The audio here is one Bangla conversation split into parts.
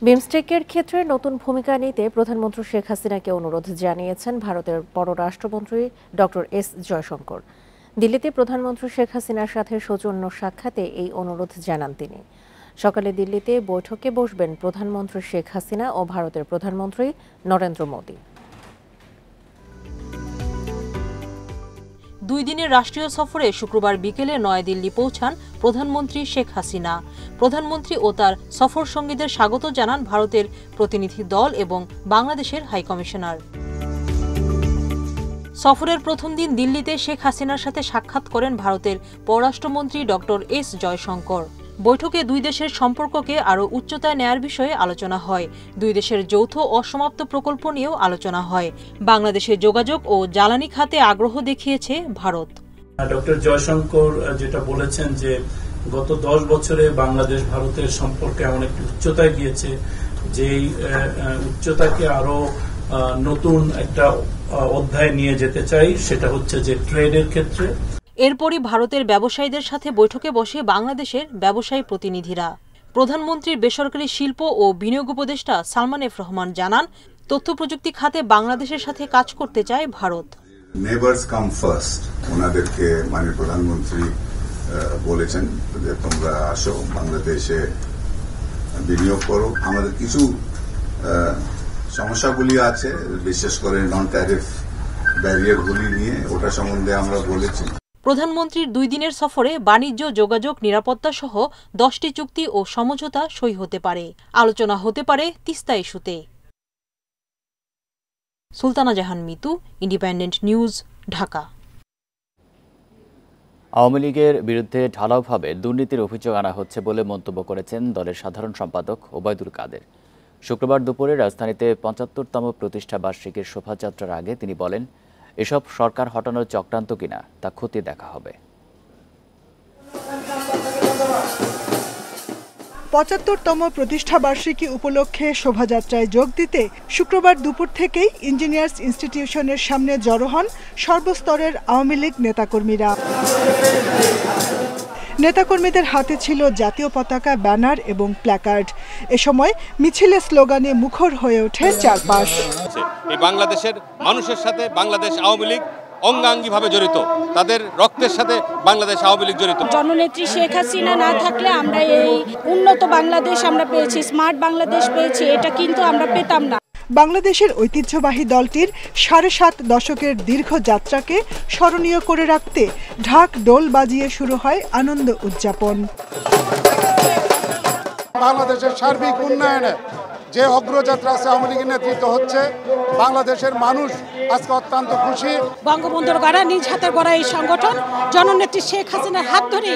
বিমস্টেকের ক্ষেত্রে নতুন ভূমিকা নিতে প্রধানমন্ত্রী শেখ হাসিনাকে অনুরোধ জানিয়েছেন ভারতের পররাষ্ট্রমন্ত্রী ডক্টর এস জয়শঙ্কর। দিল্লিতে প্রধানমন্ত্রী শেখ হাসিনার সাথে সৌজন্য সাক্ষাতে এই অনুরোধ জানান তিনি। সকালে দিল্লিতে বৈঠকে বসবেন প্রধানমন্ত্রী শেখ হাসিনা ও ভারতের প্রধানমন্ত্রী নরেন্দ্র মোদি। 2 দিনের রাষ্ট্রীয় সফরে শুক্রবার বিকেলে নয়াদিল্লি পৌঁছান প্রধানমন্ত্রী শেখ হাসিনা। প্রধানমন্ত্রী ও তার সফর সঙ্গীদের স্বাগত জানান ভারতের প্রতিনিধি দল এবং বাংলাদেশের হাইকমিশনার। সফরের প্রথম দিন দিল্লিতে শেখ হাসিনার সাথে সাক্ষাৎ করেন ভারতের পররাষ্ট্রমন্ত্রী ডক্টর এস জয়শঙ্কর। বৈঠকে দুই দেশের সম্পর্ককে আরও উচ্চতায় নেয়ার বিষয়ে আলোচনা হয়। দুই দেশের যৌথ অসমাপ্ত প্রকল্প নিয়েও আলোচনা হয়। বাংলাদেশের যোগাযোগ ও জ্বালানি খাতে আগ্রহ দেখিয়েছে ভারত। ডক্টর জয়শঙ্কর যেটা বলেছেন যে গত 10 বছরে বাংলাদেশ ভারতের সম্পর্কে এমন একটি উচ্চতায় গিয়েছে, যেই উচ্চতাকে আরো নতুন একটা অধ্যায় নিয়ে যেতে চাই, সেটা হচ্ছে যে ট্রেডের ক্ষেত্রে। এরপরই ভারতের ব্যবসায়ীদের সাথে বৈঠকে বসে বাংলাদেশের ব্যবসায়ী প্রতিনিধিরা। প্রধানমন্ত্রীর বেসরকারি শিল্প ও বিনিয়োগ উপদেষ্টা সালমান এফ রহমান জানান, তথ্য প্রযুক্তি খাতে বাংলাদেশের সাথে কাজ করতে চায় ভারত। নেবার্স কাম ফার্স্ট, ওনাদেরকে মাননীয় প্রধানমন্ত্রী বলেছেন যে তোমরা আসো, বাংলাদেশে বিনিয়োগ করো। আমাদের কিছু সমস্যাগুলি আছে, বিশেষ করে নন ট্যারিফ ব্যারিয়ারগুলি নিয়ে, ওটা সম্বন্ধে আমরা বলেছি। প্রধানমন্ত্রীর 2 দিনের সফরে বাণিজ্য, যোগাযোগ, নিরাপত্তা সহ 10টি চুক্তি ও সমঝোতা সই হতে পারে। আলোচনা হতে পারে তিস্তা ইস্যুতে। সুলতানা জাহান মিতু, ইন্ডিপেন্ডেন্ট নিউজ, ঢাকা। আওয়ামী লীগের বিরুদ্ধে ঢালাওভাবে দুর্নীতির অভিযোগ আনা হচ্ছে বলে মন্তব্য করেছেন দলের সাধারণ সম্পাদক ওবায়দুল কাদের। শুক্রবার দুপুরে রাজধানীতে 75তম প্রতিষ্ঠা বার্ষিকীর শোভাযাত্রার আগে তিনি বলেন, এসব সরকার হটানোর চক্রান্ত কিনা তা খতিয়ে দেখা হবে। 75তম প্রতিষ্ঠা বার্ষিকী উপলক্ষে শোভাযাত্রায় যোগ দিতে শুক্রবার দুপুর থেকেই ইঞ্জিনিয়ার্স ইনস্টিটিউশনের সামনে জড়ো হন সর্বস্তরের আওয়ামী লীগ নেতাকর্মীরা। নেতাকর্মীদের হাতে ছিল জাতীয় পতাকা, ব্যানার এবং প্ল্যাকার্ড। এ সময় মিছিলে স্লোগানে মুখর হয়ে ওঠে চারপাশ। এই বাংলাদেশের মানুষের সাথে বাংলাদেশ আওয়ামী লীগ অঙ্গাঙ্গিভাবে জড়িত, তাদের রক্তের সাথে বাংলাদেশ আওয়ামী লীগ জড়িত। জননেত্রী শেখ হাসিনা না থাকলে আমরা এই উন্নত বাংলাদেশ আমরা পেয়েছি, স্মার্ট বাংলাদেশ পেয়েছি, এটা কিন্তু আমরা পেতাম না। বাংলাদেশের ঐতিহ্যবাহী দলটির 7.5 দশকের দীর্ঘ যাত্রাকে স্মরণীয় করে রাখতে ঢাক ঢোল বাজিয়ে শুরু হয় আনন্দ উদযাপন। বাংলাদেশের সার্বিক উন্নয়নে যে অগ্রযাত্রা আছে, আওয়ামী লীগের নেতৃত্ব হচ্ছে, বাংলাদেশের মানুষ আজকে অত্যন্ত খুশি। বঙ্গবন্ধুর গড়া, নিজ হাতের গড়া এই সংগঠন জননেত্রী শেখ হাসিনার হাত ধরে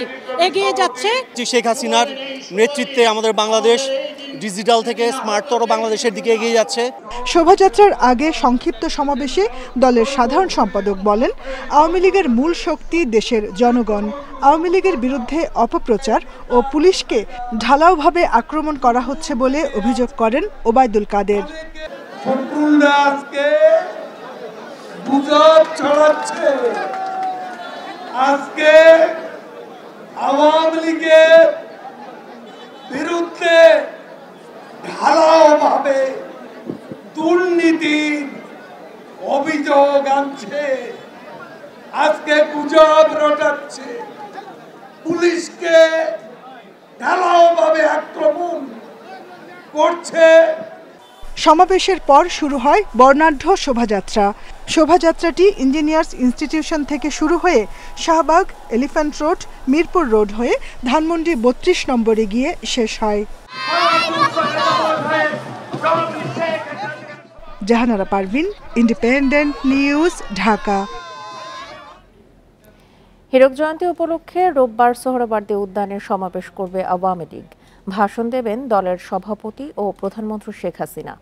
এগিয়ে যাচ্ছে। শেখ হাসিনার নেতৃত্বে আমাদের বাংলাদেশ ডিজিটাল থেকে স্মার্টতর বাংলাদেশের দিকে এগিয়ে যাচ্ছে। শোভাযাত্রার আগে সংক্ষিপ্ত সমাবেশে দলের সাধারণ সম্পাদক বলেন, আওয়ামী লীগের মূল শক্তি দেশের জনগণ। আওয়ামী লীগের বিরুদ্ধে অপপ্রচার ও পুলিশকে ঢালাওভাবে আক্রমণ করা হচ্ছে বলে অভিযোগ করেন ওবায়দুল কাদের। আজকে আওয়ামী লীগের বিরুদ্ধে ঢালাওভাবে দুর্নীতির অভিযোগ আনছে, আজকে গুজব রটাচ্ছে, পুলিশকে ঢালাওভাবে আক্রমণ করছে। সমাবেশের পর শুরু হয় বর্ণাঢ্য শোভাযাত্রা। শোভাযাত্রাটি ইঞ্জিনিয়ার্স ইনস্টিটিউশন থেকে শুরু হয়ে Shahbag, elephant road, Mirpur road হয়ে ধানমন্ডি 32 নম্বরে গিয়ে শেষ হয়। Jahanara Parvin, independent news, Dhaka. হীরক জয়ন্তী উপলক্ষে রোববার সোহরাওয়ার্দী উদ্যানে সমাবেশ করবে আওয়ামী লীগ। ভাষণ দেবেন দলের সভাপতি ও প্রধানমন্ত্রী শেখ হাসিনা।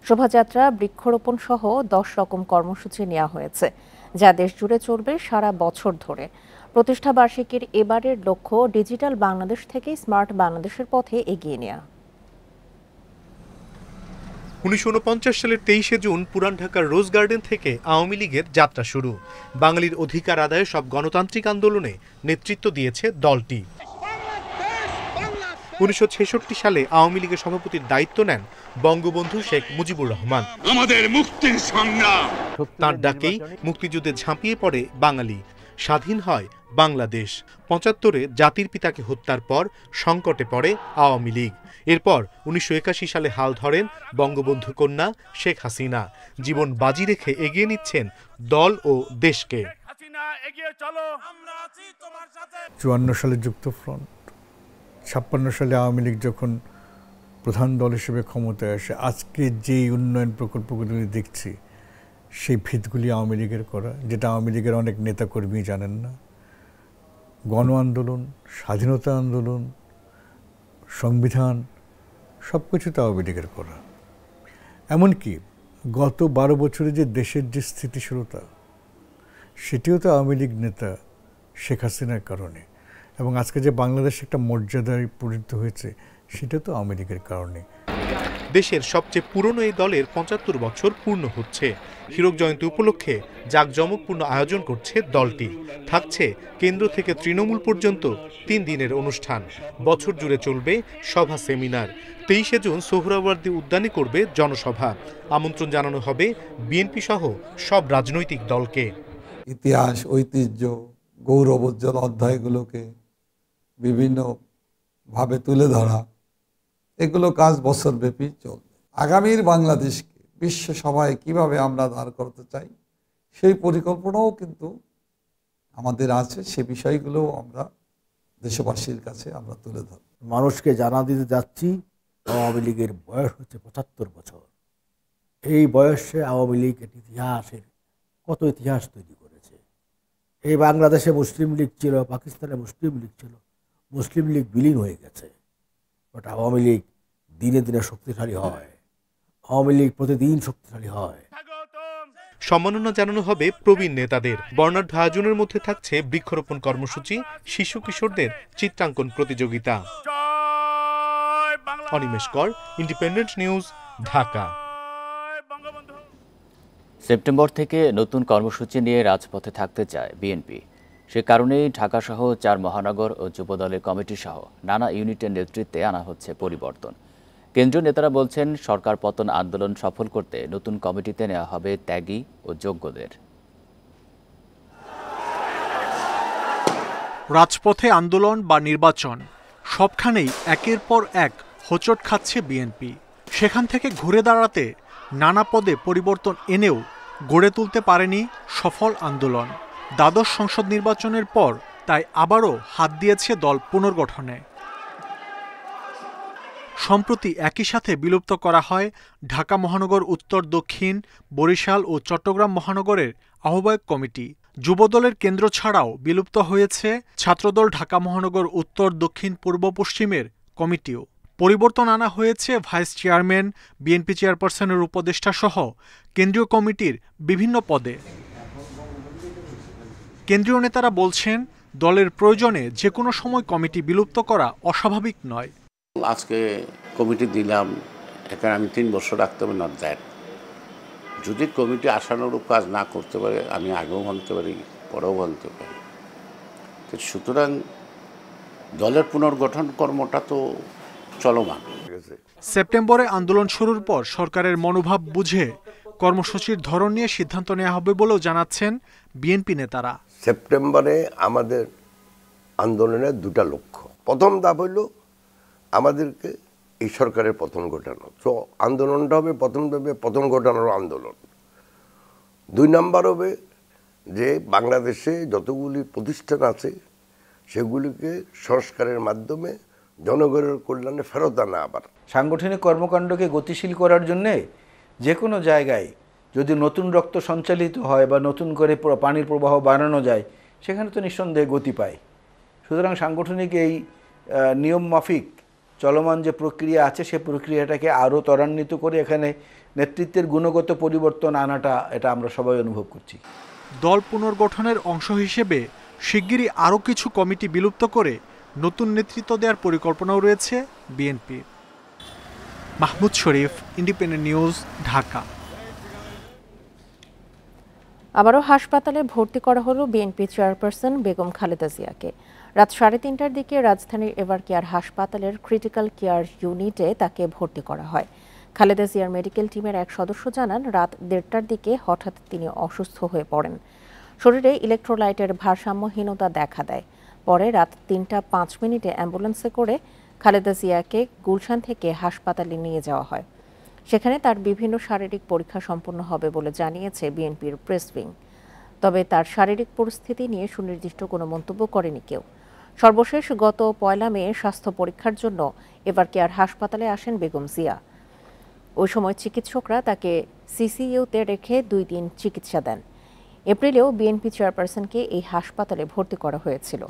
শোভাযাত্রা, বৃক্ষরোপণ সহ 10 রকম কর্মসূচি নেওয়া হয়েছে, যা দেশ জুড়ে চলবে সারা বছর ধরে। প্রতিষ্ঠা বার্ষিকীর এবারের লক্ষ্য ডিজিটাল বাংলাদেশ থেকে স্মার্ট বাংলাদেশের পথে এগিয়ে নেওয়া। 1949 সালের 23শে জুন পুরান ঢাকার রোজ গার্ডেন থেকে আওয়ামী লীগের যাত্রা শুরু। বাঙালির অধিকার আদায়ে সব গণতান্ত্রিক আন্দোলনে নেতৃত্ব দিয়েছে দলটি। 1966 সালে আওয়ামী লীগের সভাপতির দায়িত্ব নেন বঙ্গবন্ধু শেখ মুজিবুর রহমান। আমাদের মুক্তির সংগ্রাম, তাঁর ডাকেই মুক্তিযুদ্ধে ঝাঁপিয়ে পড়ে বাঙালি, স্বাধীন হয় বাংলাদেশ। 75-এ জাতির পিতাকে হত্যার পর সংকটে পড়ে আওয়ামী লীগ। এরপর 1981 সালে হাল ধরেন বঙ্গবন্ধু কন্যা শেখ হাসিনা। জীবন বাজি রেখে এগিয়ে নিচ্ছেন দল ও দেশকে। 54 সালে যুক্তফ্রন্ট, 56 সালে আওয়ামী লীগ যখন প্রধান দল হিসেবে ক্ষমতায় আসে, আজকে যেই উন্নয়ন প্রকল্পগুলি দেখছি সেই ভিতগুলি আওয়ামী লীগের করা, যেটা আওয়ামী লীগের অনেক নেতাকর্মী জানেন না। গণ আন্দোলন, স্বাধীনতা আন্দোলন, সংবিধান সব কিছুতে আওয়ামী লীগের করা। এমনকি গত 12 বছরে যে দেশের যে স্থিতিশীলতা, সেটিও তো আওয়ামী লীগ নেতা শেখ হাসিনার কারণে। এবং আজকে যে বাংলাদেশ একটা মর্যাদায় পরিণত হয়েছে, সেটা তো আওয়ামী লীগের কারণে। দেশের সবচেয়ে পুরনো এই দলের 75 বছর পূর্ণ হচ্ছে। হীরক জয়ন্তী উপলক্ষে জাঁকজমকপূর্ণ আয়োজন করছে দলটি। থাকছে কেন্দ্র থেকে তৃণমূল পর্যন্ত 3 দিনের অনুষ্ঠান। বছর জুড়ে চলবে সভা, সেমিনার। 23শে জুন সোহরাওয়ার্দী উদ্যানে করবে জনসভা। আমন্ত্রণ জানানো হবে বিএনপি সহ সব রাজনৈতিক দলকে। ইতিহাস, ঐতিহ্য, গৌরবোজ্জ্বল অধ্যায়গুলোকে বিভিন্নভাবে তুলে ধরা, এগুলো কাজ বছরব্যাপী চলবে। আগামীর বাংলাদেশকে বিশ্ব সভায় কিভাবে আমরা দাঁড় করতে চাই, সেই পরিকল্পনাও কিন্তু আমাদের আছে। সে বিষয়গুলোও আমরা দেশবাসীর কাছে আমরা তুলে ধরব। মানুষকে জানা দিতে যাচ্ছি, আওয়ামী লীগের বয়স হচ্ছে 75 বছর। এই বয়সে আওয়ামী লীগ ইতিহাসের কত ইতিহাস তৈরি করেছে। এই বাংলাদেশে মুসলিম লীগ ছিল, পাকিস্তানে মুসলিম লীগ ছিল, মুসলিম লীগ বিলীন হয়ে গেছে। বাট আওয়ামী লীগ দিনে দিনে শক্তিশালী হয়, আওয়ামী লীগ প্রতিদিন শক্তিশালী হয়। সম্মাননা জানানো হবে প্রবীণ নেতাদের। বর্ণাঢ্য আয়োজনের মধ্যে থাকছে বৃক্ষরোপণ কর্মসূচি, শিশু কিশোরদের চিত্রাঙ্কন প্রতিযোগিতা। অনিমেষ কর, ইন্ডিপেন্ডেন্ট নিউজ, ঢাকা। সেপ্টেম্বর থেকে নতুন কর্মসূচি নিয়ে রাজপথে থাকতে চায় বিএনপি। সে কারণেই ঢাকাসহ 4 মহানগর ও যুবদলের কমিটি সহ নানা ইউনিটের নেতৃত্বে আনা হচ্ছে পরিবর্তন। কেন্দ্রীয় নেতারা বলছেন, সরকার পতন আন্দোলন সফল করতে নতুন কমিটিতে নেওয়া হবে ত্যাগী ও যোগ্যদের। রাজপথে আন্দোলন বা নির্বাচন, সবখানেই একের পর এক হোঁচট খাচ্ছে বিএনপি। সেখান থেকে ঘুরে দাঁড়াতে নানা পদে পরিবর্তন এনেও গড়ে তুলতে পারেনি সফল আন্দোলন। দ্বাদশ সংসদ নির্বাচনের পর তাই আবারও হাত দিয়েছে দল পুনর্গঠনে। সম্প্রতি একই সাথে বিলুপ্ত করা হয় ঢাকা মহানগর উত্তর, দক্ষিণ, বরিশাল ও চট্টগ্রাম মহানগরের আহ্বায়ক কমিটি। যুবদলের কেন্দ্র ছাড়াও বিলুপ্ত হয়েছে ছাত্রদল ঢাকা মহানগর উত্তর, দক্ষিণ, পূর্ব, পশ্চিমের কমিটিও। পরিবর্তন আনা হয়েছে ভাইস চেয়ারম্যান, বিএনপি চেয়ারপারসনের উপদেষ্টা সহ কেন্দ্রীয় কমিটির বিভিন্ন পদে। কেন্দ্রীয় নেতারা বলছেন, দলের প্রয়োজনে যে কোনো সময় কমিটি বিলুপ্ত করা অস্বাভাবিক নয়। আজকে কমিটি দিলাম, এখানে আমি 3 বছর রাখতে হবে, নট দ্যাট। যদি কমিটি আশানুরূপ কাজ না করতে পারে, আমি আগেও ভাঙতে পারি, পরেও ভাঙতে পারি। সুতরাং দলের পুনর্গঠন কর্মটা তো চলমান। সেপ্টেম্বরে আন্দোলন শুরুর পর সরকারের মনোভাব বুঝে কর্মসূচির ধরন নিয়ে সিদ্ধান্ত নেওয়া হবে বলেও জানাচ্ছেন বিএনপি নেতারা। সেপ্টেম্বরে আমাদের আন্দোলনের 2টা লক্ষ্য। প্রথম ধাপ হইল আমাদেরকে এই সরকারের পতন ঘটানো। তো আন্দোলনটা হবে পতন ঘটানোর আন্দোলন। 2 নাম্বার হবে যে বাংলাদেশে যতগুলি প্রতিষ্ঠান আছে সেগুলিকে সংস্কারের মাধ্যমে জনগণের কল্যাণে ফেরত আনা। আবার সাংগঠনিক কর্মকাণ্ডকে গতিশীল করার জন্যে যে কোনো জায়গায় যদি নতুন রক্ত সঞ্চালিত হয় বা নতুন করে পানির প্রবাহ বাড়ানো যায়, সেখানে তো নিঃসন্দেহে গতি পায়। সুতরাং সাংগঠনিক এই নিয়ম মাফিক চলমান যে প্রক্রিয়া আছে, সে প্রক্রিয়াটাকে আরও ত্বরান্বিত করে এখানে নেতৃত্বের গুণগত পরিবর্তন আনাটা, এটা আমরা সবাই অনুভব করছি। দল পুনর্গঠনের অংশ হিসেবে শিগগিরই আরও কিছু কমিটি বিলুপ্ত করে নতুন নেতৃত্ব দেওয়ার পরিকল্পনাও রয়েছে বিএনপি। মাহমুদ শরীফ, ইন্ডিপেন্ডেন্ট নিউজ, ঢাকা। আবারও হাসপাতালে ভর্তি করা হলো বিএনপি চেয়ারপারসন বেগম খালেদা জিয়াকে। রাত 3:30টার দিকে রাজধানীর এভারকেয়ার হাসপাতালের ক্রিটিক্যাল কেয়ার ইউনিটে তাকে ভর্তি করা হয়। খালেদা জিয়ার মেডিকেল টিমের এক সদস্য জানান, রাত 1:30টার দিকে হঠাৎ তিনি অসুস্থ হয়ে পড়েন। শরীরে ইলেকট্রোলাইটের ভারসাম্যহীনতা দেখা দেয়। পরে রাত 3:05 অ্যাম্বুলেন্সে করে খালেদা জিয়াকে গুলশান থেকে হাসপাতালে নিয়ে যাওয়া হয়। সেখানে তার বিভিন্ন শারীরিক পরীক্ষা সম্পন্ন হবে বলে জানিয়েছে বিএনপির প্রেস উইং। তবে তার শারীরিক পরিস্থিতি নিয়ে সুনির্দিষ্ট কোনো মন্তব্য করেনি কেউ। সর্বশেষ গত 1 মে স্বাস্থ্য পরীক্ষার জন্য এভারকেয়ার হাসপাতালে আসেন বেগম জিয়া। ওই সময় চিকিৎসকরা তাকে সিসিইউতে রেখে 2 দিন চিকিৎসা দেন। এপ্রিলেও বিএনপি চেয়ারপারসনকে এই হাসপাতালে ভর্তি করা হয়েছিল।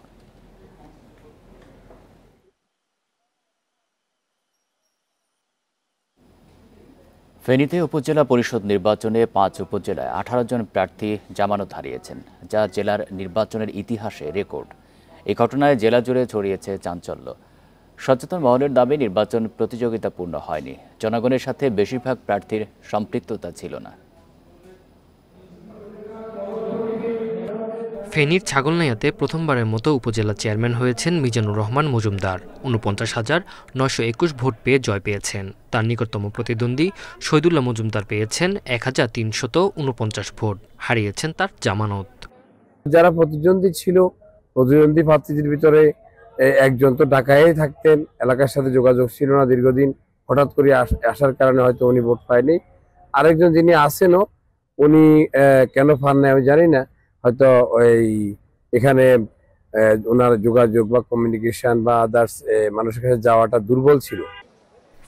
ফেনীতে উপজেলা পরিষদ নির্বাচনে 5 উপজেলায় 18 জন প্রার্থী জামানত হারিয়েছেন, যা জেলার নির্বাচনের ইতিহাসে রেকর্ড। এই ঘটনায় জেলা জুড়ে ছড়িয়েছে চাঞ্চল্য। সচেতন মহলের দাবি, নির্বাচন প্রতিযোগিতাপূর্ণ হয়নি, জনগণের সাথে বেশিরভাগ প্রার্থীর সম্পৃক্ততা ছিল না। ফেনীর ছাগলনাইয়াতে প্রথমবারের মতো উপজেলা চেয়ারম্যান হয়েছেন মিজানুর রহমান মজুমদার। ৪৯,৯২১ ভোট পেয়ে জয় পেয়েছেন। তার নিকটতম প্রতিদ্বন্দ্বী শহীদুল্লাহ মজুমদার পেয়েছেন ১,৩৪৯ ভোট, হারিয়েছেন তার জামানত। যারা প্রতিদ্বন্দ্বী ছিল, প্রতিদ্বন্দ্বী প্রার্থীদের ভিতরে একজন তো ঢাকায় থাকতেন, এলাকার সাথে যোগাযোগ ছিল না দীর্ঘদিন, হঠাৎ করে আসার কারণে হয়তো উনি ভোট পায়নি। আরেকজন যিনি আসেনও, উনি কেন পান না আমি জানি না, হয়তো ওই এখানে ওনার যোগাযোগ বা কমিউনিকেশন বা আদার্স মানুষের কাছে যাওয়াটা দুর্বল ছিল।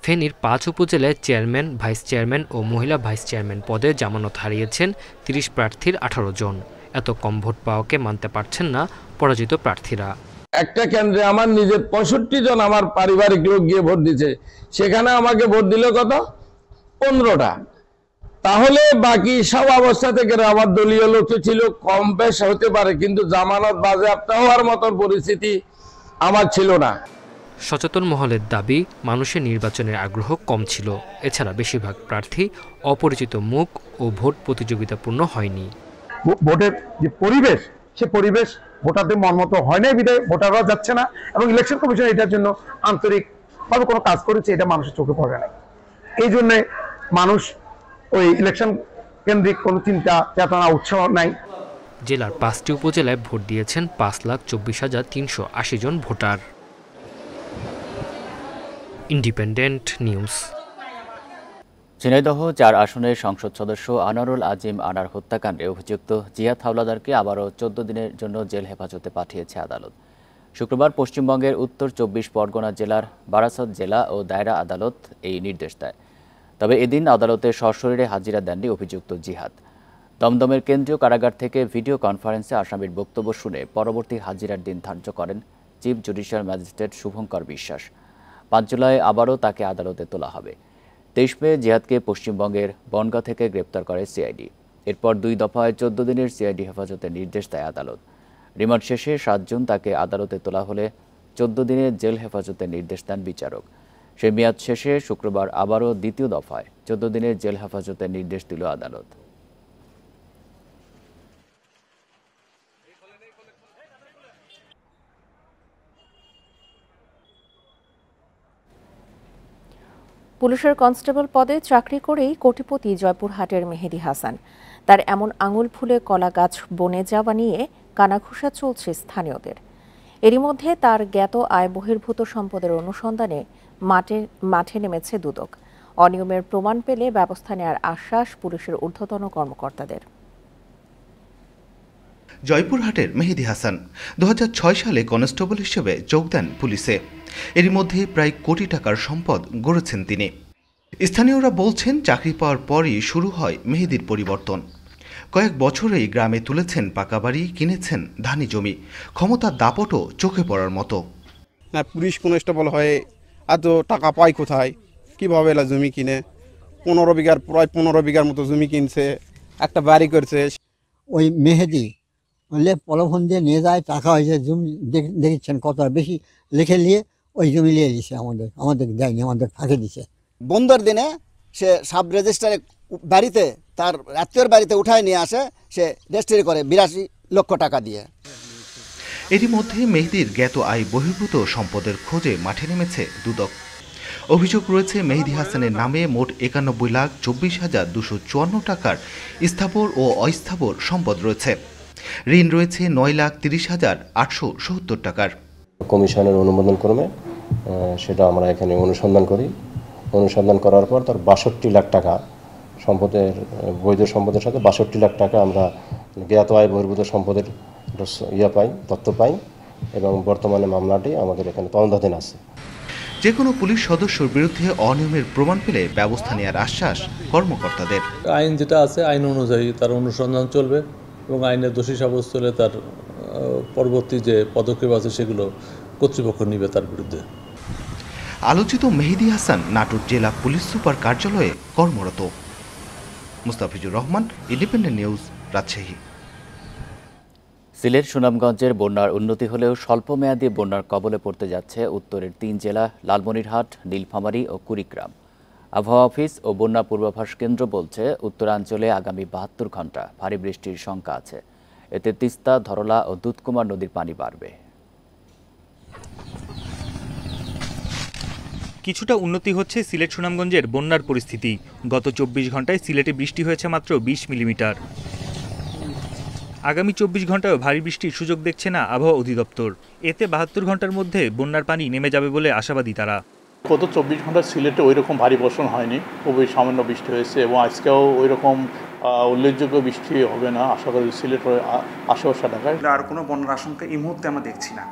ফেনীর 5 উপজেলায় চেয়ারম্যান, ভাইস চেয়ারম্যান ও মহিলা ভাইস চেয়ারম্যান পদে জামানত হারিয়েছেন 30 প্রার্থীর 18 জন। এত কম ভোট পাওয়াকে মানতে পারছেন না পরাজিত প্রার্থীরা। একটা কেন্দ্রে আমার নিজের 65 জন আমার পারিবারিক লোক গিয়ে ভোট দিচ্ছে, সেখানে আমাকে ভোট দিল কত? 15টা। তাহলে বাকি সব অবস্থা থেকে আমার দলীয় লোক ছিল, কম বেশ হতে পারে, কিন্তু জামানত বাজেয়াপ্ত হওয়ার মতন পরিস্থিতি আমার ছিল না। সচেতন মহলের দাবি, মানুষের নির্বাচনের আগ্রহ কম ছিল। এছাড়া বেশিরভাগ প্রার্থী অপরিচিত মুখ ও ভোট প্রতিযোগিতাপূর্ণ হয়নি। ভোটের যে পরিবেশ, সে পরিবেশ ভোটারদের মন মতো হয় নাই, বিধায় ভোটাররা যাচ্ছে না, এবং ইলেকশন কমিশন এটার জন্য আন্তরিকভাবে কোনো কাজ করেছে এটা মানুষের চোখে পড়ে না। এই জন্য মানুষ ওই ইলেকশন কেন্দ্রিক কোনো চিন্তা চেতনা উৎসাহ নাই। জেলার 5টি উপজেলায় ভোট দিয়েছেন 5,24,380 জন ভোটার। Independent news. ঝিনাইদহ 4 আসনের সংসদ সদস্য আনোয়ারুল আজিম আনার হত্যাকাণ্ডে অভিযুক্ত জিয়াদ হাওলাদারকে আবারও 14 দিনের জন্য জেল হেফাজতে পাঠিয়েছে আদালত। শুক্রবার পশ্চিমবঙ্গের উত্তর 24 পরগনা জেলার বারাসত জেলা ও দায়রা আদালত এই নির্দেশ দেয়। তবে এদিন আদালতে সশরীরে হাজিরা দেননি অভিযুক্ত জিহাদ। দমদমের কেন্দ্রীয় কারাগার থেকে ভিডিও কনফারেন্সে আসামির বক্তব্য শুনে পরবর্তী হাজিরার দিন ধার্য করেন চিফ জুডিশিয়াল ম্যাজিস্ট্রেট শুভঙ্কর বিশ্বাস। 5 জুলাই আবারও তাকে আদালতে তোলা হবে। 23 মে জিহাদকে পশ্চিমবঙ্গের বনগাঁ থেকে গ্রেপ্তার করে সিআইডি। এরপর 2 দফায় 14 দিনের সিআইডি হেফাজতের নির্দেশ দেয় আদালত। রিমান্ড শেষে 7 জুন তাকে আদালতে তোলা হলে 14 দিনের জেল হেফাজতের নির্দেশ দেন বিচারক। সেই মেয়াদ শেষে শুক্রবার আবারও দ্বিতীয় দফায় 14 দিনের জেল হেফাজতের নির্দেশ দিল আদালত। পুলিশের কনস্টেবল পদে চাকরি করেই কোটিপতি জয়পুরহাটের মেহেদী হাসান। তার এমন আঙুল ফুলে কলা গাছ বনে যাওয়া নিয়ে কানাঘুষা চলছে স্থানীয়দের। এরই মধ্যে তার জ্ঞাত আয় বহির্ভূত সম্পদের অনুসন্ধানে মাঠে নেমেছে দুদক। অনিয়মের প্রমাণ পেলে ব্যবস্থা নেওয়ার আশ্বাস পুলিশের ঊর্ধ্বতন কর্মকর্তাদের। জয়পুরহাটের মেহেদী হাসান 2006 সালে কনস্টেবল হিসেবে যোগ দেন পুলিশে। এরই মধ্যে প্রায় কোটি টাকার সম্পদ গড়েছেন তিনি। স্থানীয়রা বলছেন, চাকরি পাওয়ার পরই শুরু হয় মেহেদীর পরিবর্তন। কয়েক বছরেই গ্রামে তুলেছেন পাকা বাড়ি, কিনেছেন ধানি জমি, ক্ষমতার দাপটও চোখে পড়ার মতো। না, পুলিশ কনস্টেবল হয়ে এত টাকা পায় কোথায়, কিভাবে এলা জমি কিনে? 15 বিঘার মতো জমি কিনছে, একটা বাড়ি করছে। ওই মেহেদী বললে প্রলোভন দিয়ে নিয়ে যায়, টাকা হয়েছে, জমি দেখেছেন কত বেশি লিখে নিয়ে ওই জমি নিয়ে দিছে, আমাদের দেয়নি, আমাদের ফাঁকে দিছে। বন্ধের দিনে সে সাব রেজিস্ট্রারে বাড়িতে তার আত্মীয়র বাড়িতে উঠায় নিয়ে আসে, সে রেজিস্ট্রি করে 82 লক্ষ টাকা দিয়ে। এরই মধ্যে মেহেদীর জ্ঞাত আয় বহির্ভূত সম্পদের খোঁজে মাঠে নেমেছে দুদক। অভিযোগ রয়েছে মেহেদী হাসানের নামে মোট 91,24,254 টাকার স্থাবর ও অস্থাবর সম্পদ রয়েছে। ঋণ রয়েছে 9,30,870 টাকার। কমিশনের অনুমোদন ক্রমে সেটা আমরা এখানে অনুসন্ধান করি। অনুসন্ধান করার পর তার 62 লাখ টাকা সম্পদের, বৈধ সম্পদের সাথে 62 লাখ টাকা আমরা জ্ঞাত আয় বহির্ভূত সম্পদের তথ্য পাই এবং বর্তমানে মামলাটি আমাদের এখানে তদন্তাধীন আছে। যে কোনো পুলিশ সদস্যের বিরুদ্ধে অনিয়মের প্রমাণ পেলে ব্যবস্থা নেওয়ার আশ্বাস কর্মকর্তাদের। আইন যেটা আছে আইন অনুযায়ী তার অনুসন্ধান চলবে এবং আইনের দোষী সাব্যস্ত হলে তার পরবর্তী যে পদক্ষেপ আছে সেগুলো কর্তৃপক্ষ নেবে তার বিরুদ্ধে। আলোচিত মেহেদী হাসান নাটোর জেলা পুলিশ সুপার কার্যালয়ে কর্মরত। Mustafizur Rahman, independent news, Rajshahi. সিলেট সুনামগঞ্জের বন্যার উন্নতি হলেও স্বল্পমেয়াদী বন্যার কবলে পড়তে যাচ্ছে উত্তরের 3 জেলা লালমনিরহাট, নীলফামারী ও কুড়িগ্রাম। আবহাওয়া অফিস ও বন্যা পূর্বাভাস কেন্দ্র বলছে উত্তরাঞ্চলে আগামী 72 ঘন্টা ভারী বৃষ্টির শঙ্কা আছে। এতে তিস্তা, ধরলা ও দুধকুমার নদীর পানি বাড়বে। কিছুটা উন্নতি হচ্ছে সিলেট সুনামগঞ্জের বন্যার পরিস্থিতি। গত 24 ঘন্টায় সিলেটে বৃষ্টি হয়েছে মাত্র 20 মিলিমিটার। আগামী 24 ঘন্টায়ও ভারী বৃষ্টির সুযোগ দেখছে না আবহাওয়া অধিদপ্তর। এতে 72 ঘন্টার মধ্যে বন্যার পানি নেমে যাবে বলে আশাবাদী তারা। গত 24 ঘন্টা সিলেটে ওই রকম ভারী বর্ষণ হয়নি, খুবই সামান্য বৃষ্টি হয়েছে এবং আজকেও ওই রকম উল্লেখযোগ্য বৃষ্টি হবে না আশা করি সিলেটের আশেপাশে এলাকায়। আর কোনো বন্যার আশঙ্কা এই মুহূর্তে আমরা দেখছি না।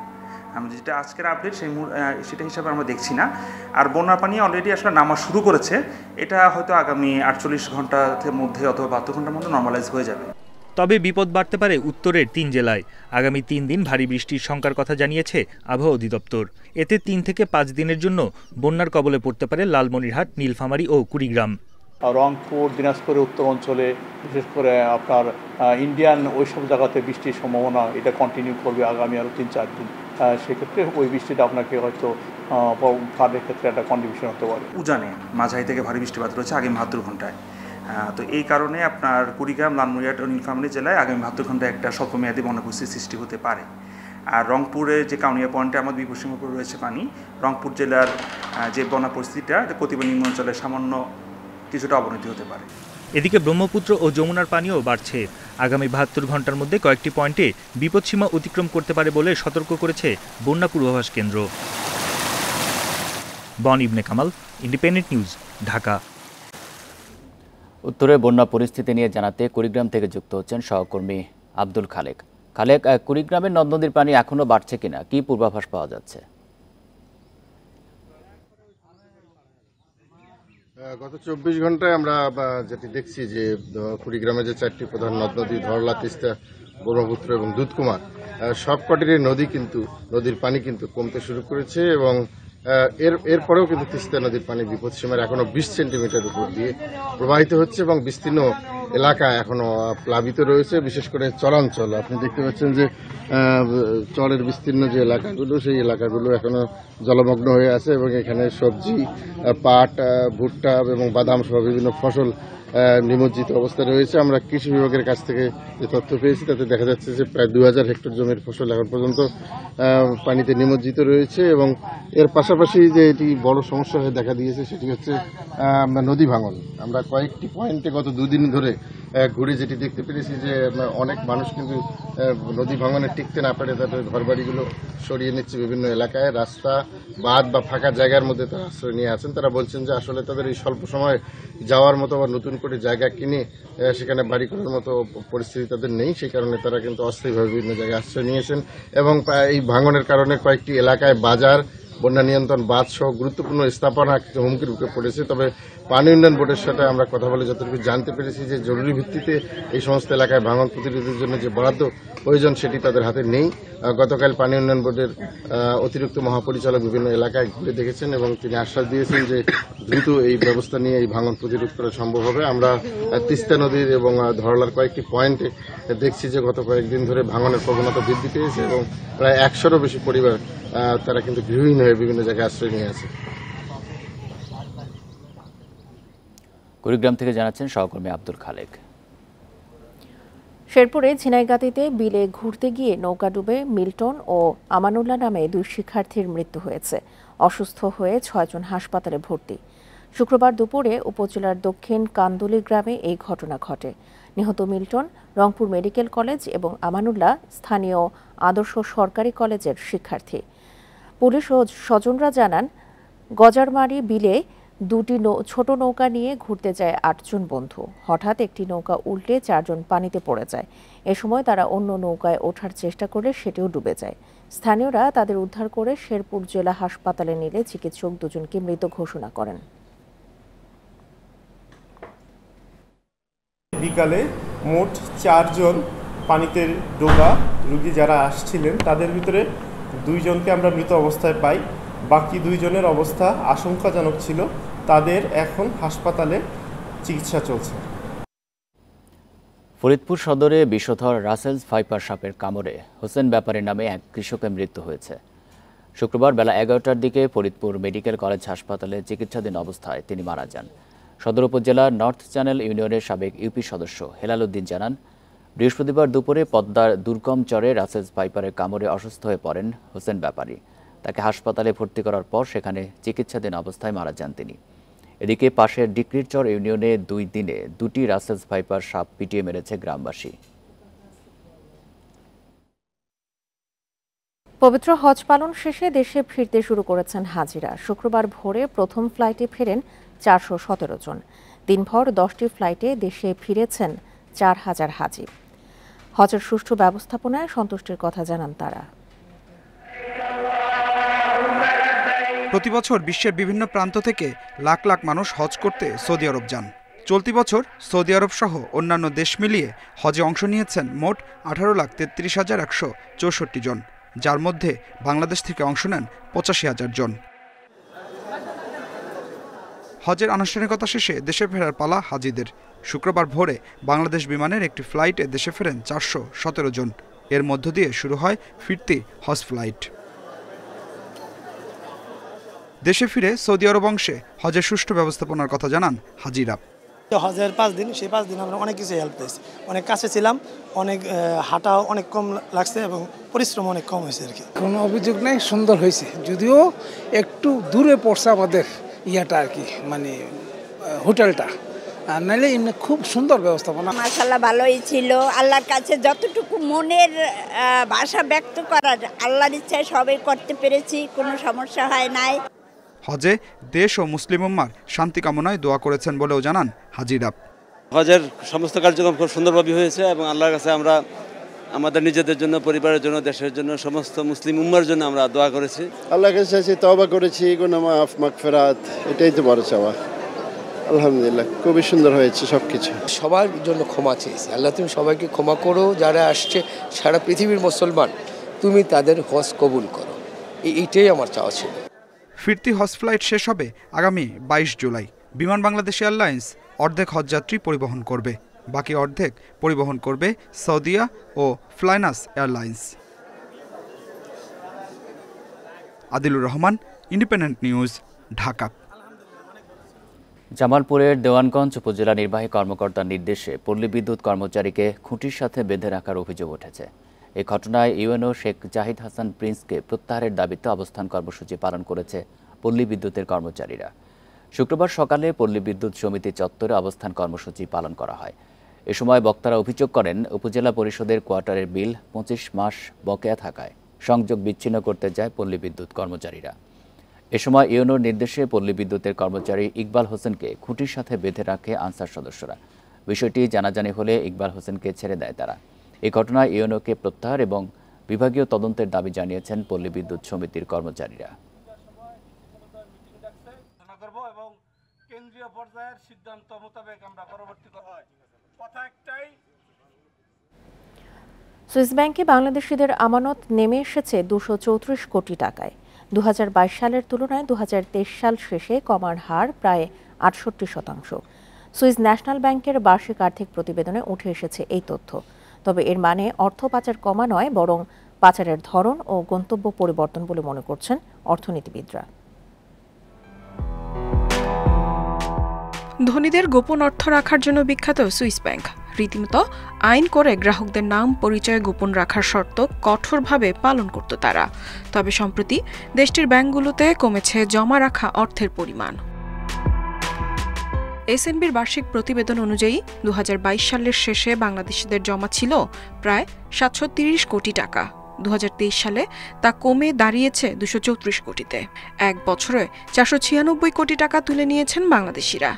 আমরা যেটা আজকের আপডেট সেটা হিসাবে আমরা দেখছি না। আর বন্যার পানি অলরেডি আসলে নামা শুরু করেছে, এটা হয়তো আগামী 48 ঘন্টার মধ্যে অথবা 72 ঘন্টার মধ্যে নর্মালাইজ হয়ে যাবে। তবে বিপদ বাড়তে পারে উত্তরের 3 জেলায়। আগামী 3 দিন ভারী বৃষ্টির শঙ্কার কথা জানিয়েছে আবহাওয়া অধিদপ্তর। এতে 3 থেকে 5 দিনের জন্য বন্যার কবলে পড়তে পারে লালমনিরহাট, নীলফামারী ও কুড়িগ্রাম। রংপুর, দিনাজপুরের উত্তর অঞ্চলে বিশেষ করে আপনার ইন্ডিয়ান ওইসব জায়গাতে বৃষ্টির সম্ভাবনা এটা কন্টিনিউ করবে আগামী আরও 3-4 দিন। সেক্ষেত্রে ওই বৃষ্টিটা আপনাকে হয়তো ফার্ডের ক্ষেত্রে একটা কন্ট্রিবিউশন হতে পারে। উজানে মাঝারি থেকে ভারী বৃষ্টিপাত রয়েছে আগামী 72 ঘন্টায়। তো এই কারণে আপনার কুড়িগ্রাম, লালমনিরহাট ও নীলফামারী জেলায় আগামী 72 ঘন্টায় একটা স্বল্পমেয়াদী বন্যা পরিস্থিতির সৃষ্টি হতে পারে। আর রংপুরের যে কাউনিয়া পয়েন্টে আমাদের বিপদসীমার উপর রয়েছে পানি, রংপুর জেলার যে বন্যা পরিস্থিতিটা কতিপয় নিম্ন অঞ্চলে সামান্য কিছুটা অবনতি হতে পারে। এদিকে ব্রহ্মপুত্র ও যমুনার পানিও বাড়ছে। আগামী 72 ঘন্টার মধ্যে কয়েকটি পয়েন্টে বিপদসীমা অতিক্রম করতে পারে বলে সতর্ক করেছে বন্যা পূর্বাভাস কেন্দ্র। বন ইবনে কামাল, ইন্ডিপেন্ডেন্ট নিউজ, ঢাকা। উত্তরে বন্যা পরিস্থিতি নিয়ে জানাতে কুড়িগ্রাম থেকে যুক্ত হচ্ছেন সহকর্মী আব্দুল খালেক। খালেক, কুড়িগ্রামের নদ নদীর পানি এখনো বাড়ছে কিনা, কি পূর্বাভাস পাওয়া যাচ্ছে? গত 24 ঘন্টায় আমরা যেটি দেখছি যে কুড়িগ্রামে যে 4টি প্রধান নদ নদী ধরলা, তিস্তা, ব্রহ্মপুত্র এবং দুধকুমার সবকটির নদীর পানি কিন্তু কমতে শুরু করেছে এবং এরপরেও কিন্তু তিস্তা নদীর পানি বিপদসীমার এখনো 20 সেন্টিমিটার উপর দিয়ে প্রবাহিত হচ্ছে এবং বিস্তীর্ণ এলাকা এখনো প্লাবিত রয়েছে, বিশেষ করে চরাঞ্চল। আপনি দেখতে পাচ্ছেন যে চরের বিস্তীর্ণ যে এলাকাগুলো, সেই এলাকাগুলো এখনো জলমগ্ন হয়ে আছে এবং এখানে সবজি, পাট, ভুট্টা এবং বাদাম সহ বিভিন্ন ফসল নিমজ্জিত অবস্থায় রয়েছে। আমরা কৃষি বিভাগের কাছ থেকে যে তথ্য পেয়েছি তাতে দেখা যাচ্ছে যে প্রায় 2000 হেক্টর জমির ফসল এখন পর্যন্ত পানিতে নিমজ্জিত রয়েছে এবং এর পাশাপাশি যে এটি বড় সমস্যা হয়ে দেখা দিয়েছে সেটি হচ্ছে নদী ভাঙন। আমরা কয়েকটি পয়েন্টে গত 2 দিন ধরে ঘুরে যেটি দেখতে পেরেছি যে অনেক মানুষ কিন্তু নদী ভাঙনে টিকতে না পারে তাদের ঘরবাড়িগুলো সরিয়ে নিচ্ছে বিভিন্ন এলাকায়, রাস্তা, বাঁধ বা ফাঁকা জায়গার মধ্যে তারা আশ্রয় নিয়ে আছেন। তারা বলছেন যে আসলে তাদের এই স্বল্প সময় যাওয়ার মতো বা নতুন করে জায়গা কিনে সেখানে বাড়ি করার মতো পরিস্থিতি তাদের নেই, সেই কারণে তারা কিন্তু অস্থায়ীভাবে বিভিন্ন জায়গায় আশ্রয় নিয়েছেন এবং এই ভাঙনের কারণে কয়েকটি এলাকায় বাজার, বন্যা নিয়ন্ত্রণ বাঁধ সহ গুরুত্বপূর্ণ স্থাপনা হুমকির মুখে পড়েছে। তবে পানি উন্নয়ন বোর্ডের সাথে আমরা কথা বলে যতটুকু জানতে পেরেছি যে জরুরি ভিত্তিতে এই সমস্ত এলাকায় ভাঙন প্রতিরোধের জন্য যে বরাদ্দ প্রয়োজন সেটি তাদের হাতে নেই। গতকাল পানি উন্নয়ন বোর্ডের অতিরিক্ত মহাপরিচালক বিভিন্ন এলাকায় ঘুরে দেখেছেন এবং তিনি আশ্বাস দিয়েছেন যে দ্রুত এই ব্যবস্থা নিয়ে এই ভাঙন প্রতিরোধ করা সম্ভব হবে। আমরা তিস্তা নদীর এবং ধরলার কয়েকটি পয়েন্টে দেখছি যে গত কয়েকদিন ধরে ভাঙনের প্রবণতা বৃদ্ধি পেয়েছে এবং প্রায় 100-রও বেশি পরিবার তারা কিন্তু গৃহহীন হয়ে বিভিন্ন জায়গায় আশ্রয় নিয়ে আছে। কুড়িগ্রাম থেকে জানাচ্ছেন সহকর্মী আব্দুল খালেক। শেরপুরে ঝিনাইগাতিতে বিলে ঘুরতে গিয়ে নৌকা ডুবে মিল্টন ও আমানুল্লাহ নামে 2 শিক্ষার্থীর মৃত্যু হয়েছে। অসুস্থ হয়ে 6 জন হাসপাতালে ভর্তি। শুক্রবার দুপুরে উপজেলার দক্ষিণ কান্দুলি গ্রামে এই ঘটনা ঘটে। নিহত মিল্টন রংপুর মেডিকেল কলেজ এবং আমানুল্লাহ স্থানীয় আদর্শ সরকারি কলেজের শিক্ষার্থী। পুলিশ ও স্বজনরা জানান, গজারমারি বিলে 2টি ছোট নৌকা নিয়ে ঘুরতে যায় 8 জন বন্ধু। হঠাৎ একটি নৌকা উল্টে 4 জন পানিতে পড়ে যায়। এ সময় তারা অন্য নৌকায় ওঠার চেষ্টা করলে সেটিও ডুবে যায়। স্থানীয়রা তাদের উদ্ধার করে শেরপুর জেলা হাসপাতালে নিলে চিকিৎসক 2 জনকে মৃত ঘোষণা করেন। বিকালে মোট 4 জন পানিতে ডোবা রোগী যারা আসছিলেন তাদের ভিতরে 2 জনকে আমরা মৃত অবস্থায় পাই। বাকি 2 জনের অবস্থা আশঙ্কাজনক ছিল। তাদের এখন হাসপাতালে চিকিৎসা চলছে। ফরিদপুর সদরে বিষধর রাসেলস ভাইপার সাপের কামড়ে হোসেন ব্যাপারী নামে এক কৃষকের মৃত্যু হয়েছে। শুক্রবার বেলা 11টার দিকে ফরিদপুর মেডিকেল কলেজ হাসপাতালে চিকিৎসাধীন অবস্থায় তিনি মারা যান। সদর উপজেলার নর্থ চ্যানেল ইউনিয়নের সাবেক ইউপি সদস্য হেলাল উদ্দিন জানান, বৃহস্পতিবার দুপুরে পদ্মার দুর্গম চরে রাসেলস ভাইপারের কামড়ে অসুস্থ হয়ে পড়েন হোসেন ব্যাপারী। তাকে হাসপাতালে ভর্তি করার পর সেখানে চিকিৎসাধীন অবস্থায় মারা যান তিনি। এদিকে পাশের ডিক্রিরচর ইউনিয়নে 2 দিনে 2টি রাসেলস ভাইপার সাপ পিটিয়ে মেরেছে গ্রামবাসী। পবিত্র হজ পালন শেষে দেশে ফিরতে শুরু করেছেন হাজিরা। শুক্রবার ভোরে প্রথম ফ্লাইটে ফেরেন 417 জন। দিনভর 10টি ফ্লাইটে দেশে ফিরেছেন 4000 হাজি। হজের সুষ্ঠু ব্যবস্থাপনায় সন্তুষ্টির কথা জানান তারা। প্রতিবছর বিশ্বের বিভিন্ন প্রান্ত থেকে লাখ লাখ মানুষ হজ করতে সৌদি আরব যান। চলতি বছর সৌদি আরব সহ অন্যান্য দেশ মিলিয়ে হজে অংশ নিয়েছেন মোট 18,33,164 জন, যার মধ্যে বাংলাদেশ থেকে অংশ নেন 85,000 জন। হজের আনুষ্ঠানিকতা শেষে দেশে ফেরার পালা হাজিদের। শুক্রবার ভোরে বাংলাদেশ বিমানের একটি ফ্লাইটে দেশে ফেরেন 417 জন। এর মধ্য দিয়ে শুরু হয় ফিরতি হজ ফ্লাইট। দেশে ফিরে সৌদি আরব অংশে হজের সুষ্ঠু ব্যবস্থাপনার কথা জানান হাজিরা। হজের 5 দিন, সেই 5 দিন আমরা অনেক কিছু হেল্প পেয়েছি। অনেক কাছে ছিলাম, অনেক হাঁটাও অনেক কম লাগছে এবং পরিশ্রম অনেক কম হয়েছে আর কি। কোনো অভিযোগ নেই, সুন্দর হয়েছে। যদিও একটু দূরে পড়ছে আমাদের ইয়াটা আর কি, মানে হোটেলটা, আর নাইলে এমনি খুব সুন্দর ব্যবস্থাপনা। মাশাআল্লাহ ভালোই ছিল। আল্লাহর কাছে যতটুকু মনের ভাষা ব্যক্ত করার, আল্লাহর ইচ্ছায় সবই করতে পেরেছি, কোনো সমস্যা হয় নাই। হজে দেশ ও মুসলিম উম্মার শান্তি কামনায় দোয়া করেছেন বলেও জানান হাজিরা। হজের সমস্ত কার্যক্রম খুব সুন্দরভাবে হয়েছে এবং আল্লাহর কাছে আমরা আমাদের নিজেদের জন্য, পরিবারের জন্য, দেশের জন্য, সমস্ত মুসলিম উম্মার জন্য আমরা দোয়া করেছি। আল্লাহর কাছে তওবা করেছি, গুনাহ মাফ, মাগফিরাত, এটাই তো বড় চাওয়া। আলহামদুলিল্লাহ খুবই সুন্দর হয়েছে সবকিছু। সবার জন্য ক্ষমা চেয়েছি। আল্লাহ তুমি সবাইকে ক্ষমা করো, যারা আসছে সারা পৃথিবীর মুসলমান, তুমি তাদের হজ কবুল করো, এইটাই আমার চাওয়া ছিল। ফিরতি হজ ফ্লাইট শেষ হবে আগামী 22 জুলাই। বিমান বাংলাদেশ এয়ারলাইন্স অর্ধেক হজযাত্রী পরিবহন করবে, বাকি অর্ধেক পরিবহন করবে সৌদিয়া ও Flynas airlines. Adilur Rahman, independent news, Dhaka. জামালপুরের দেওয়ানগঞ্জ উপজেলা নির্বাহী কর্মকর্তার নির্দেশে পল্লী বিদ্যুৎ কর্মচারীকে খুঁটির সাথে বেঁধে রাখার অভিযোগ উঠেছে। এই ঘটনায় ইউএনও শেখ জাহিদ হাসান প্রিন্সকে প্রত্যাহারের দাবিতে অবস্থান কর্মসূচি পালন করেছে পল্লী বিদ্যুতের কর্মচারীরা। শুক্রবার সকালে পল্লী বিদ্যুৎ সমিতি চত্বরে অবস্থান কর্মসূচি পালন করা হয়। এ সময় বক্তারা অভিযোগ করেন, উপজেলা পরিষদের কোয়ার্টারের বিল 25 মাস বকেয়া থাকায় সংযোগ বিচ্ছিন্ন করতে যায় পল্লী বিদ্যুৎ কর্মচারীরা। এ সময় ইউএনওর নির্দেশে পল্লী বিদ্যুতের কর্মচারী ইকবাল হোসেনকে খুঁটির সাথে বেঁধে রাখে আনসার সদস্যরা। বিষয়টি জানাজানি হলে ইকবাল হোসেনকে ছেড়ে দেয় তারা। এই ঘটনায় ইউএনওকে প্রত্যাহার এবং বিভাগীয় তদন্তের দাবি জানিয়েছেন পল্লী বিদ্যুৎ সমিতির কর্মচারীরা। সুইস ব্যাংকে বাংলাদেশিদের আমানত নেমে এসেছে 234 কোটি টাকায়। 2022 সালের তুলনায় 2023 সাল শেষে কমার হার প্রায় 68%। সুইস ন্যাশনাল ব্যাংকের বার্ষিক আর্থিক প্রতিবেদনে উঠে এসেছে এই তথ্য। তবে এর মানে অর্থ পাচার কমা নয়, বরং পাচারের ধরন ও গন্তব্য পরিবর্তন বলে মনে করছেন অর্থনীতিবিদরা। ধনীদের গোপন অর্থ রাখার জন্য বিখ্যাত সুইস ব্যাংক রীতিমতো আইন করে গ্রাহকদের নাম পরিচয় গোপন রাখার শর্ত কঠোরভাবে পালন করত তারা। তবে সম্প্রতি দেশটির ব্যাংকগুলোতে কমেছে জমা রাখা অর্থের পরিমাণ। এসএনবির বার্ষিক প্রতিবেদন অনুযায়ী 2022 সালের শেষে বাংলাদেশিদের জমা ছিল প্রায় 730 কোটি টাকা। 2023 সালে তা কমে দাঁড়িয়েছে 234 কোটিতে। এক বছরে 496 কোটি টাকা তুলে নিয়েছেন বাংলাদেশিরা।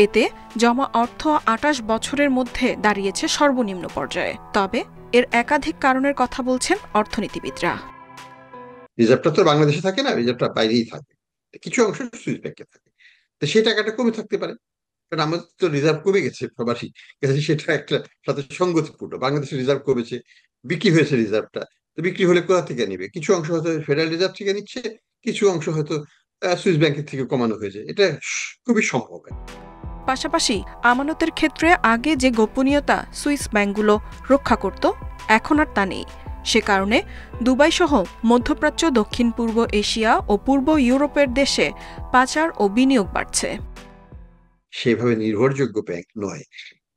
এতে জমা অর্থ 28 বছরের মধ্যে দাঁড়িয়েছে সর্বনিম্ন পর্যায়ে। তবে এর একাধিক কারণের কথা বলছেন অর্থনীতিবিদরা। রিজার্ভটা তো বাংলাদেশে থাকে না, রিজার্ভটা বাইরেই থাকে, কিছু অংশ সুইস ব্যাংকে থাকে। তো সেই টাকাটা কমে থাকতে পারে, কারণ আমাদের তো রিজার্ভ কমে গেছে প্রবাসী, সেটা একটা সাথে সঙ্গতিপূর্ণ। বাংলাদেশের রিজার্ভ কমেছে, বিক্রি হয়েছে রিজার্ভটা, তো বিক্রি হলে কোথা থেকে নিবে? কিছু অংশ হয়তো ফেডারেল রিজার্ভ থেকে নিচ্ছে, কিছু অংশ হয়তো সুইস ব্যাংকের থেকে কমানো হয়েছে, এটা খুবই সম্ভব। পাশাপাশি আমানতের ক্ষেত্রে আগে যে গোপনীয়তা সুইস ব্যাংকগুলো রক্ষা করত, এখন আর তা নেই। সে কারণে দুবাই সহ মধ্যপ্রাচ্য, দক্ষিণ পূর্ব এশিয়া ও পূর্ব ইউরোপের দেশে পাচার ও বিনিয়োগ বাড়ছে। সেভাবে নির্ভরযোগ্য ব্যাংক নয়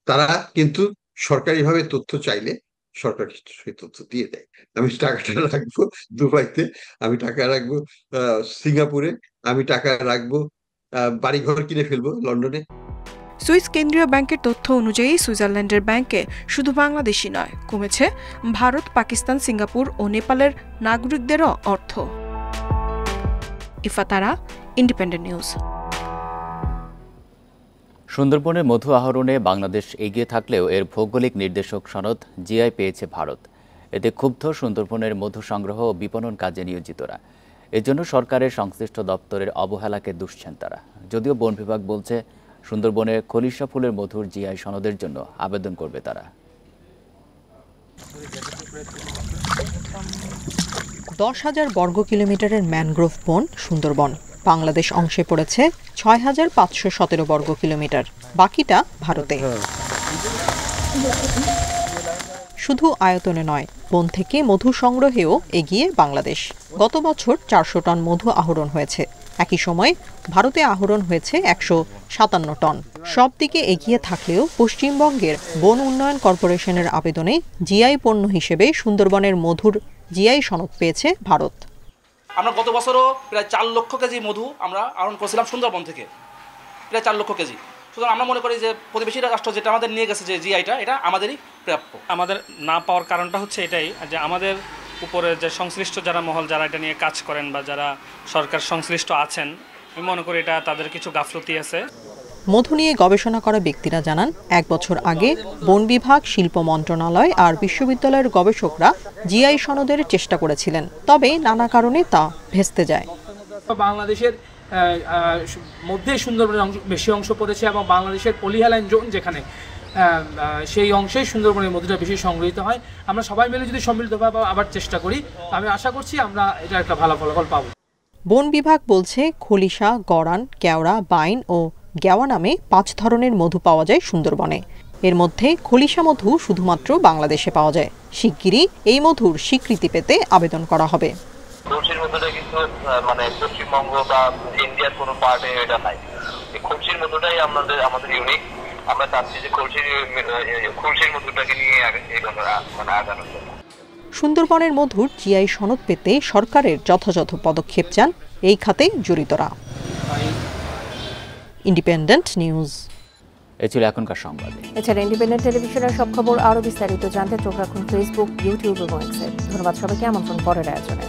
তারা, কিন্তু সরকারিভাবে তথ্য চাইলে সরকার সেই তথ্য দিয়ে দেয়। আমি টাকাটা রাখবো দুবাইতে, আমি টাকা রাখবো সিঙ্গাপুরে, আমি টাকা রাখবো বাড়িঘর কিনে ফেলবো লন্ডনে। সুইস কেন্দ্রীয় ব্যাংকের তথ্য অনুযায়ী সুইজারল্যান্ডের ব্যাংকে শুধু বাংলাদেশি নয়, কমেছে ভারত, পাকিস্তান, সিঙ্গাপুর ও নেপালের নাগরিকদেরও অর্থ। ইফাতারা, ইন্ডিপেন্ডেন্ট নিউজ। সুন্দরবনের মধু আহরণে বাংলাদেশ এগিয়ে থাকলেও এর ভৌগোলিক নির্দেশক সনদ জিআই পেয়েছে ভারত। এতে ক্ষুব্ধ সুন্দরবনের মধু সংগ্রহ ও বিপণন কাজে নিয়োজিতরা। এজন্য সরকারের সংশ্লিষ্ট দপ্তরের অবহেলাকে দুষছেন তারা। যদিও বন বিভাগ বলছে সুন্দরবনের খলিশা ফুলের মধুর জিআই সনদের জন্য আবেদন করবে তারা। 10,000 বর্গ কিলোমিটারের ম্যানগ্রোভ বন সুন্দরবন। বাংলাদেশ অংশে পড়েছে 6,517 বর্গ কিলোমিটার, বাকিটা ভারতে। শুধু আয়তনে নয়, বন থেকে মধু সংগ্রহেও এগিয়ে বাংলাদেশ। গত বছর 400 টন মধু আহরণ হয়েছে। একই সময় ভারতে আহরণ হয়েছে 157 টন। সব দিকে এগিয়ে থাকলেও পশ্চিমবঙ্গের বন উন্নয়ন কর্পোরেশনের আবেদনে জিআই পণ্য হিসেবে সুন্দরবনের মধুর জিআই সনদ পেয়েছে ভারত। আমরা গত বছরও প্রায় 4 লক্ষ কেজি মধু আমরা আহরণ করেছিলাম সুন্দরবন থেকে, প্রায় 4 লক্ষ কেজি। সুতরাং আমরা মনে করি যে প্রতিবেশী রাষ্ট্র যেটা আমাদের নিয়ে গেছে যে জিআইটা, এটা আমাদেরই প্রাপ্য। আমাদের না পাওয়ার কারণটা হচ্ছে এটাই যে আমাদের উপরে যে সংশ্লিষ্ট যারা মহল, যারা এটা নিয়ে কাজ করেন বা যারা সরকার সংশ্লিষ্ট আছেন, আমি মনে করি এটা তাদের কিছু গাফলতি আছে। মধু নিয়ে গবেষণা করা ব্যক্তিরা জানান, 1 বছর আগে বন বিভাগ, শিল্প মন্ত্রণালয় আর বিশ্ববিদ্যালয়ের গবেষকরা জিআই সনদের চেষ্টা করেছিলেন, তবে নানা কারণে তা ভেস্তে যায়। বাংলাদেশের মধ্যে সুন্দরবনের বেশি অংশ পড়েছে এবং বাংলাদেশের পলিহালাইন জোন যেখানে, সেই অংশে সুন্দরবনের মধুটা বেশি সংগৃহীত হয়। আমরা সবাই মিলে যদি সম্মিলিতভাবে আবার চেষ্টা করি, আমি আশা করছি আমরা এটা একটা ভালো ফলাফল পাবো। বন বিভাগ বলছে খলিশা, গড়ান, কেওড়া, বাইন ও গেওয়া নামে 5 ধরনের মধু পাওয়া যায় সুন্দরবনে। এর মধ্যে খলিশা মধু শুধুমাত্র বাংলাদেশে পাওয়া যায়। শিগগিরই এই মধুর স্বীকৃতি পেতে আবেদন করা হবে। খুলশির মধুটা কিন্তু মানে পশ্চিমবঙ্গ বা ইন্ডিয়ার কোনো পার্টে এটা নাই। এই খুলশির মধুটাই আমাদের ইউনিক। আমরা চাচ্ছি যে খুলশির মধুটাকে নিয়ে মানে আগানোর জন্য। সুন্দরবনের মধুর জিআই সনদ পেতে সরকারের যথাযথ পদক্ষেপ চান এই খাতে জড়িতরা। Independent news. এ ছিল এখনকার সংবাদ। এছাড়া ইন্ডিপেন্ডেন্ট টেলিভিশনের সব খবর আরও বিস্তারিত জানতে চোখ রাখুন ফেসবুক, ইউটিউব এবং এক্সে। ধন্যবাদ সবাইকে। আমন্ত্রণ পরের আয়োজনে।